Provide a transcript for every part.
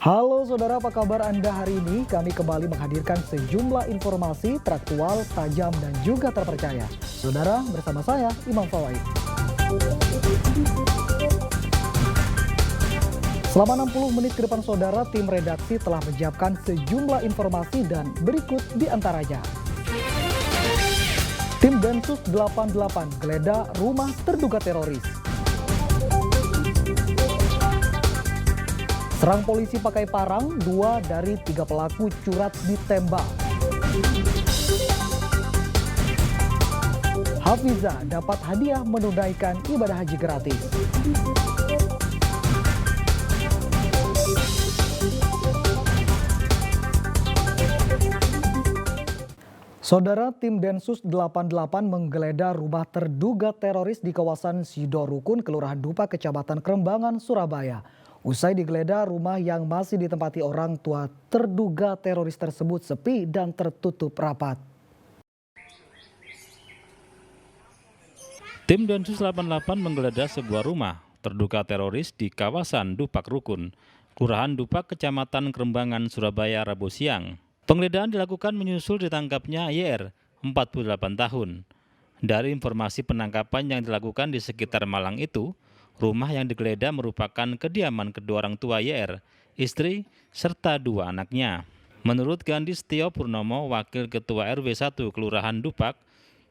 Halo saudara, apa kabar Anda hari ini? Kami kembali menghadirkan sejumlah informasi teraktual, tajam, dan juga terpercaya. Saudara, bersama saya, Imam Fawaid. Selama 60 menit ke depan saudara, tim redaksi telah menyiapkan sejumlah informasi dan berikut diantaranya. Tim Densus 88 geledah rumah terduga teroris. Serang polisi pakai parang, 2 dari 3 pelaku curat ditembak. Hafiza dapat hadiah menunaikan ibadah haji gratis. Saudara, tim Densus 88 menggeledah rumah terduga teroris di kawasan Sidorukun, Kelurahan Dupa, Kecamatan Kerembangan, Surabaya. Usai digeledah, rumah yang masih ditempati orang tua terduga teroris tersebut sepi dan tertutup rapat. Tim Densus 88 menggeledah sebuah rumah terduga teroris di kawasan Dupak Rukun, Kelurahan Dupak, Kecamatan Kerembangan, Surabaya, Rabu siang. Penggeledahan dilakukan menyusul ditangkapnya YR, 48 tahun. Dari informasi penangkapan yang dilakukan di sekitar Malang itu, rumah yang digeledah merupakan kediaman kedua orang tua YR, istri, serta 2 anaknya. Menurut Gandhi Setio Purnomo, Wakil Ketua RW 1 Kelurahan Dupak,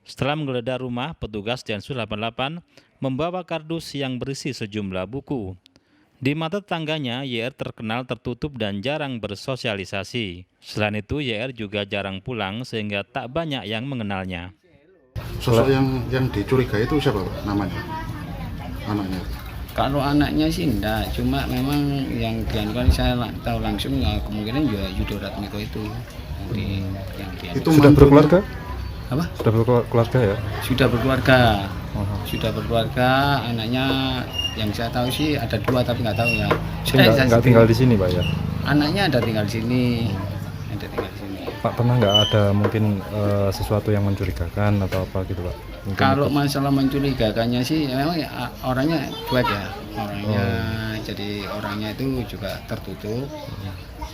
setelah menggeledah rumah, petugas Densus 88 membawa kardus yang berisi sejumlah buku. Di mata tetangganya, YR terkenal tertutup dan jarang bersosialisasi. Selain itu, YR juga jarang pulang sehingga tak banyak yang mengenalnya. Sosok yang dicurigai itu siapa, Pak, namanya? Anaknya? Kalau anaknya sih enggak, cuma memang yang dianukan saya tahu langsung ya kemungkinan juga Yudo Ratmiko itu. Itu sudah berkeluarga? Apa? Sudah berkeluarga ya? Sudah berkeluarga. Sudah berkeluarga, anaknya yang saya tahu sih ada 2 tapi nggak tahu ya. Nggak tinggal di sini, Pak ya? Anaknya ada tinggal di sini. Ada tinggal di sini. Pak, pernah nggak ada mungkin sesuatu yang mencurigakan atau apa gitu, Pak? Mungkin kalau itu. masalah mencurigakannya sih memang ya, orangnya cuek ya. Jadi orangnya itu juga tertutup.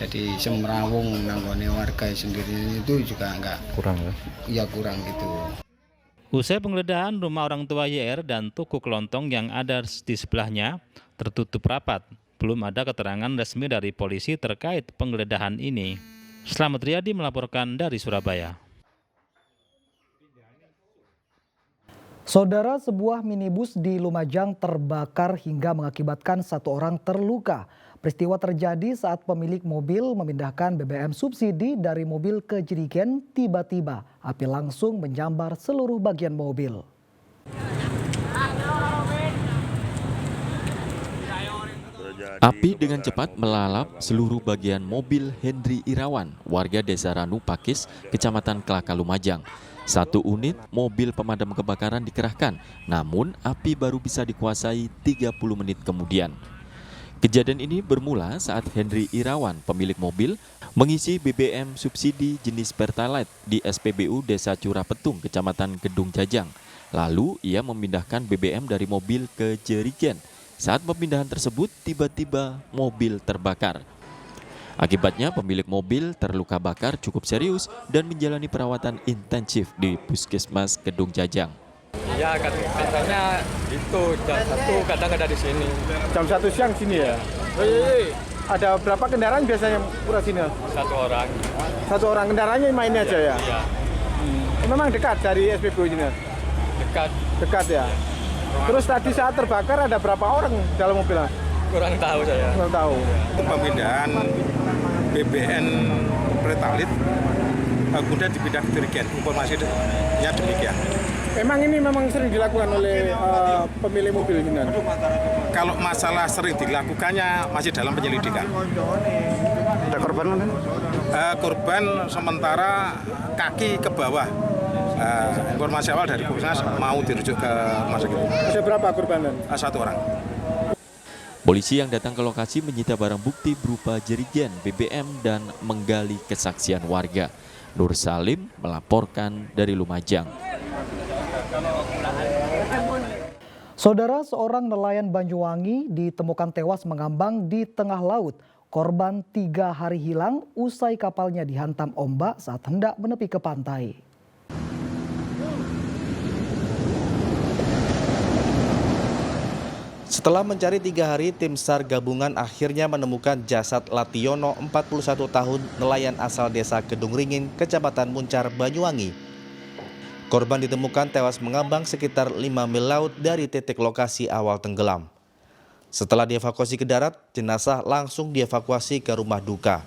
Jadi semrawung nanggone warga sendiri itu juga nggak Kurang ya? Ya kurang gitu. Usai penggeledahan, rumah orang tua YR dan toko kelontong yang ada di sebelahnya tertutup rapat. Belum ada keterangan resmi dari polisi terkait penggeledahan ini. Slamet Riyadi melaporkan dari Surabaya. Saudara, sebuah minibus di Lumajang terbakar hingga mengakibatkan 1 orang terluka. Peristiwa terjadi saat pemilik mobil memindahkan BBM subsidi dari mobil ke jerigen. Tiba-tiba api langsung menyambar seluruh bagian mobil. Api dengan cepat melalap seluruh bagian mobil Hendri Irawan, warga desa Ranu Pakis, Kecamatan Kelaka, Lumajang. 1 unit mobil pemadam kebakaran dikerahkan, namun api baru bisa dikuasai 30 menit kemudian. Kejadian ini bermula saat Hendri Irawan, pemilik mobil, mengisi BBM subsidi jenis Pertalite di SPBU Desa Curapetung, Kecamatan Kedung Jajang. Lalu ia memindahkan BBM dari mobil ke jerigen. Saat pemindahan tersebut, tiba-tiba mobil terbakar. Akibatnya pemilik mobil terluka bakar cukup serius dan menjalani perawatan intensif di Puskesmas Kedung Jajang. Ya, katanya itu jam 1 kadang ada di sini. Jam 1 siang sini ya? Ada berapa kendaraan biasanya pura sini? 1 orang. 1 orang, kendaraannya main aja ya? Iya. Memang dekat dari SPBU ini? Dekat. Dekat ya? Terus tadi saat terbakar ada berapa orang dalam mobilnya? Kurang tahu saya. Kurang tahu. Pemindahan BBN Pertalite kemudian dipindah ke jerigen, informasinya demikian. Memang sering dilakukan oleh pemilik mobil ini? Kalau masalah sering dilakukannya masih dalam penyelidikan. Ada korban kan? Korban sementara kaki ke bawah. Informasi awal dari Puskesmas mau dirujuk ke rumah sakit. Ada berapa korban? 1 orang. Polisi yang datang ke lokasi menyita barang bukti berupa jerigen, BBM, dan menggali kesaksian warga. Nur Salim melaporkan dari Lumajang. Saudara, seorang nelayan Banyuwangi ditemukan tewas mengambang di tengah laut. Korban 3 hari hilang usai kapalnya dihantam ombak saat hendak menepi ke pantai. Setelah mencari 3 hari, tim SAR gabungan akhirnya menemukan jasad Lationo, 41 tahun, nelayan asal desa Kedung Ringin, Kecamatan Muncar, Banyuwangi. Korban ditemukan tewas mengambang sekitar 5 mil laut dari titik lokasi awal tenggelam. Setelah dievakuasi ke darat, jenazah langsung dievakuasi ke rumah duka.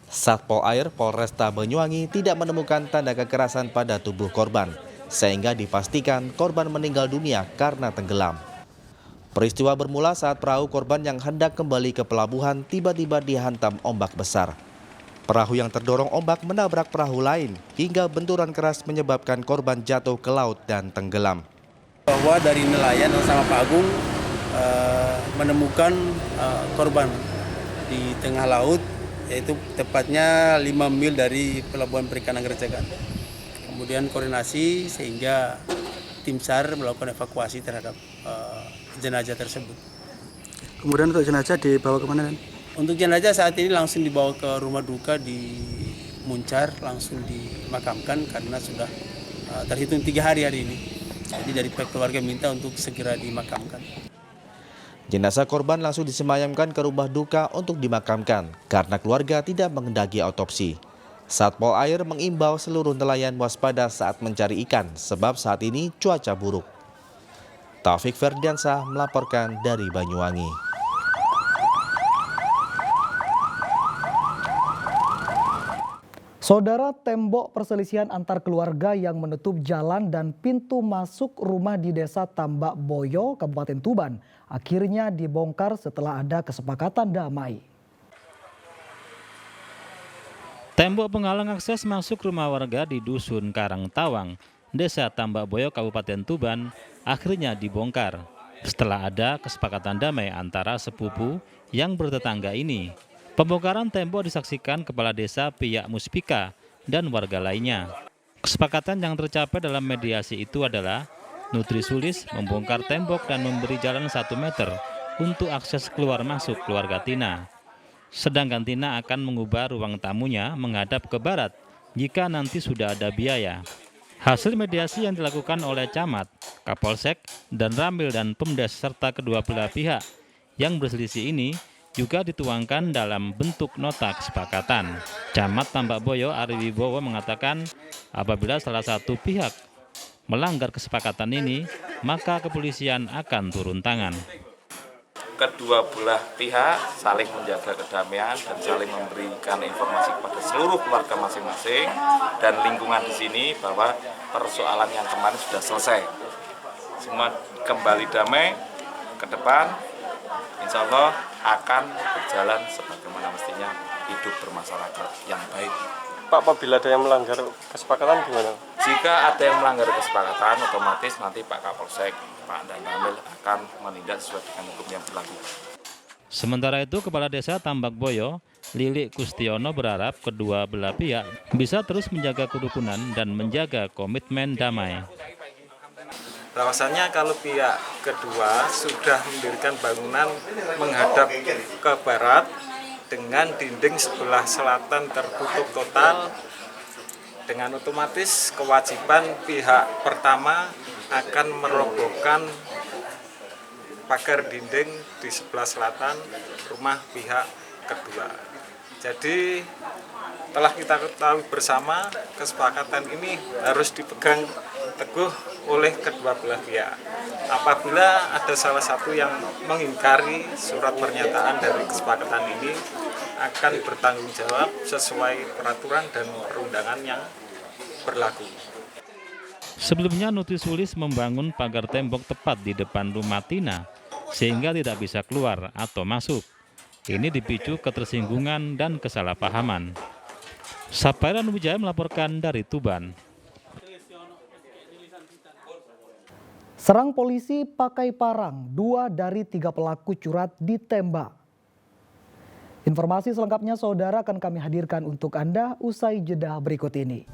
Satpol Air Polresta Banyuwangi tidak menemukan tanda kekerasan pada tubuh korban, sehingga dipastikan korban meninggal dunia karena tenggelam. Peristiwa bermula saat perahu korban yang hendak kembali ke pelabuhan tiba-tiba dihantam ombak besar. Perahu yang terdorong ombak menabrak perahu lain hingga benturan keras menyebabkan korban jatuh ke laut dan tenggelam. Bahwa dari nelayan sama Pak Agung menemukan korban di tengah laut, yaitu tepatnya 5 mil dari Pelabuhan Perikanan Gercegan. Kemudian koordinasi sehingga tim SAR melakukan evakuasi terhadap jenazah tersebut. Kemudian untuk jenazah dibawa kemana kan? Untuk jenazah saat ini langsung dibawa ke rumah duka di Muncar, langsung dimakamkan karena sudah terhitung 3 hari ini. Jadi dari pihak keluarga minta untuk segera dimakamkan. Jenazah korban langsung disemayamkan ke rumah duka untuk dimakamkan karena keluarga tidak menghendaki autopsi. Satpol Air mengimbau seluruh nelayan waspada saat mencari ikan sebab saat ini cuaca buruk. Taufik Ferdiansah melaporkan dari Banyuwangi. Saudara, tembok perselisihan antar keluarga yang menutup jalan dan pintu masuk rumah di Desa Tambak Boyo, Kabupaten Tuban, akhirnya dibongkar setelah ada kesepakatan damai. Tembok penghalang akses masuk rumah warga di Dusun Karangtawang, Desa Tambak Boyo, Kabupaten Tuban, akhirnya dibongkar setelah ada kesepakatan damai antara sepupu yang bertetangga ini. Pembongkaran tembok disaksikan Kepala Desa Piyak Muspika dan warga lainnya. Kesepakatan yang tercapai dalam mediasi itu adalah Nutri Sulis membongkar tembok dan memberi jalan 1 meter untuk akses keluar masuk keluarga Tina. Sedangkan Tina akan mengubah ruang tamunya menghadap ke barat jika nanti sudah ada biaya. Hasil mediasi yang dilakukan oleh Camat, Kapolsek, dan Ramil dan Pemdes serta kedua belah pihak yang berselisih ini juga dituangkan dalam bentuk nota kesepakatan. Camat Tambak Boyo Ari Wibowo mengatakan apabila salah satu pihak melanggar kesepakatan ini, maka kepolisian akan turun tangan. Kedua belah pihak saling menjaga kedamaian dan saling memberikan informasi kepada seluruh keluarga masing-masing dan lingkungan di sini bahwa persoalan yang kemarin sudah selesai. Semua kembali damai ke depan, insya Allah akan berjalan sebagaimana mestinya hidup bermasyarakat yang baik. Pak, apabila ada yang melanggar kesepakatan gimana? Jika ada yang melanggar kesepakatan, otomatis nanti Pak Kapolsek, Pak dan Ramil akan menindak sesuai dengan hukum yang berlaku. Sementara itu, Kepala Desa Tambak Boyo, Lilik Kustiono berharap kedua belah pihak bisa terus menjaga kerukunan dan menjaga komitmen damai. Bahwasannya kalau pihak kedua sudah mendirikan bangunan menghadap ke barat dengan dinding sebelah selatan tertutup total, dengan otomatis kewajiban pihak pertama akan merobohkan pagar dinding di sebelah selatan rumah pihak kedua. Jadi telah kita ketahui bersama, kesepakatan ini harus dipegang teguh oleh kedua belah pihak. Apabila ada salah satu yang mengingkari surat pernyataan dari kesepakatan ini, akan bertanggung jawab sesuai peraturan dan perundangan yang berlaku. Sebelumnya Nutri Sulis membangun pagar tembok tepat di depan rumah Tina sehingga tidak bisa keluar atau masuk. Ini dipicu ketersinggungan dan kesalahpahaman. Sapairan Wijaya melaporkan dari Tuban. Serang polisi pakai parang, 2 dari 3 pelaku curat ditembak. Informasi selengkapnya saudara akan kami hadirkan untuk Anda usai jeda berikut ini.